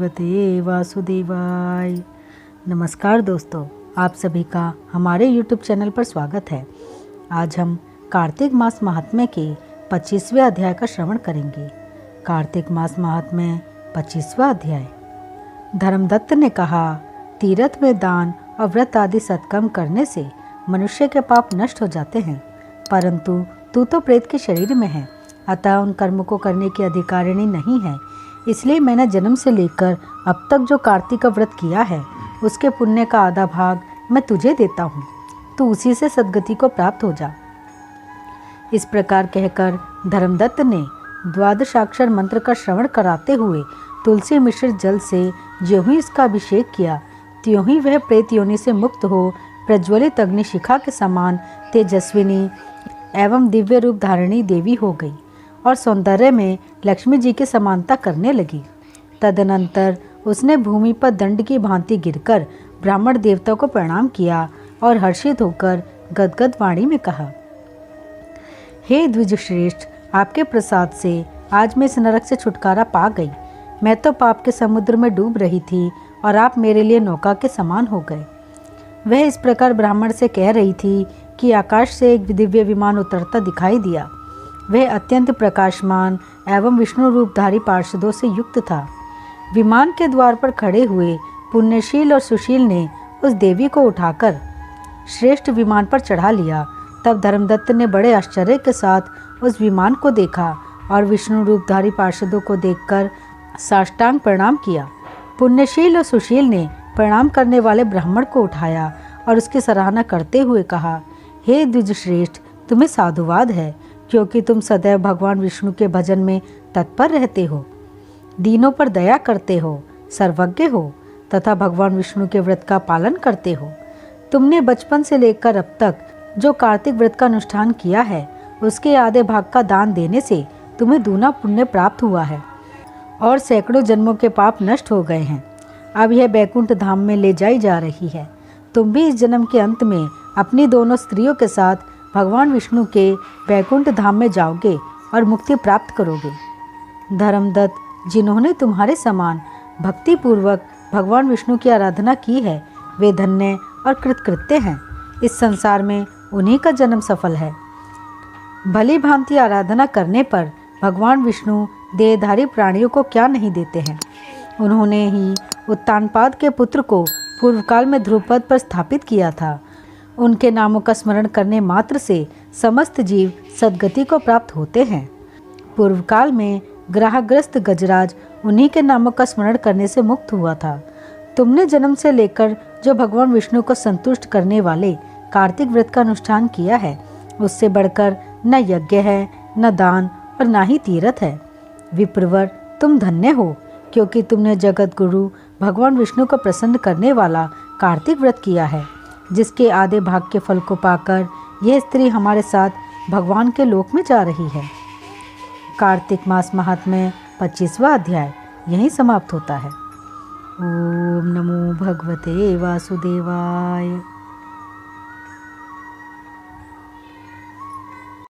भगवते वासुदेवाय। नमस्कार दोस्तों, आप सभी का हमारे YouTube चैनल पर स्वागत है। आज हम कार्तिक मास महात्म्य के 25वें अध्याय का श्रवण करेंगे। कार्तिक मास महात्म्य 25वां अध्याय। धर्मदत्त ने कहा, तीर्थ में दान और व्रत आदि सत्कर्म करने से मनुष्य के पाप नष्ट हो जाते हैं, परंतु तू तो प्रेत के शरीर में है, अतः उन कर्मों को करने की अधिकारिणी नहीं है। इसलिए मैंने जन्म से लेकर अब तक जो कार्तिक का व्रत किया है, उसके पुण्य का आधा भाग मैं तुझे देता हूँ। तू उसी से सद्गति को प्राप्त हो जा। इस प्रकार कहकर धर्मदत्त ने द्वादशाक्षर मंत्र का श्रवण कराते हुए तुलसी मिश्रित जल से ज्यों ही इसका अभिषेक किया, त्यों ही वह प्रेत योनि से मुक्त हो प्रज्वलित अग्निशिखा के समान तेजस्विनी एवं दिव्य रूप धारिणी देवी हो गई और सौंदर्य में लक्ष्मी जी की समानता करने लगी। तदनंतर उसने भूमि पर दंड की भांति गिरकर ब्राह्मण देवता को प्रणाम किया और हर्षित होकर गदगद वाणी में कहा, हे द्विज श्रेष्ठ, आपके प्रसाद से आज मैं इस नरक से छुटकारा पा गई। मैं तो पाप के समुद्र में डूब रही थी और आप मेरे लिए नौका के समान हो गए। वह इस प्रकार ब्राह्मण से कह रही थी कि आकाश से एक दिव्य विमान उतरता दिखाई दिया। वह अत्यंत प्रकाशमान एवं विष्णु रूपधारी पार्षदों से युक्त था। विमान के द्वार पर खड़े हुए पुण्यशील और सुशील ने उस देवी को उठाकर श्रेष्ठ विमान पर चढ़ा लिया। तब धर्मदत्त ने बड़े आश्चर्य के साथ उस विमान को देखा और विष्णु रूपधारी पार्षदों को देखकर साष्टांग प्रणाम किया। पुण्यशील और सुशील ने प्रणाम करने वाले ब्राह्मण को उठाया और उसकी सराहना करते हुए कहा, हे द्विज श्रेष्ठ, तुम्हें साधुवाद है, क्योंकि तुम सदैव भगवान विष्णु के भजन में तत्पर रहते हो, दीनों पर दया करते हो, सर्वज्ञ हो तथा भगवान विष्णु के व्रत का पालन करते हो। तुमने बचपन से लेकर अब तक जो कार्तिक व्रत का अनुष्ठान किया है, उसके आधे भाग का दान देने से तुम्हें दूना पुण्य प्राप्त हुआ है और सैकड़ों जन्मों के पाप नष्ट हो गए हैं। अब यह बैकुंठ धाम में ले जाई जा रही है। तुम भी इस जन्म के अंत में अपनी दोनों स्त्रियों के साथ भगवान विष्णु के बैकुंठ धाम में जाओगे और मुक्ति प्राप्त करोगे। धर्मदत्त, जिन्होंने तुम्हारे समान भक्ति पूर्वक भगवान विष्णु की आराधना की है, वे धन्य और कृतकृत्य हैं। इस संसार में उन्हीं का जन्म सफल है। भली भांति आराधना करने पर भगवान विष्णु देहधारी प्राणियों को क्या नहीं देते हैं। उन्होंने ही उत्तानपाद के पुत्र को पूर्व काल में ध्रुवपद पर स्थापित किया था। उनके नामों का स्मरण करने मात्र से समस्त जीव सद्गति को प्राप्त होते हैं। पूर्व काल में ग्रहग्रस्त गजराज उन्हीं के नामों का स्मरण करने से मुक्त हुआ था। तुमने जन्म से लेकर जो भगवान विष्णु को संतुष्ट करने वाले कार्तिक व्रत का अनुष्ठान किया है, उससे बढ़कर न यज्ञ है, न दान और न ही तीर्थ है। विप्रवर, तुम धन्य हो, क्योंकि तुमने जगत गुरु भगवान विष्णु को प्रसन्न करने वाला कार्तिक व्रत किया है, जिसके आधे भाग के फल को पाकर यह स्त्री हमारे साथ भगवान के लोक में जा रही है। कार्तिक मास महात्म्य 25वां अध्याय यहीं समाप्त होता है। ओम नमो भगवते वासुदेवाय।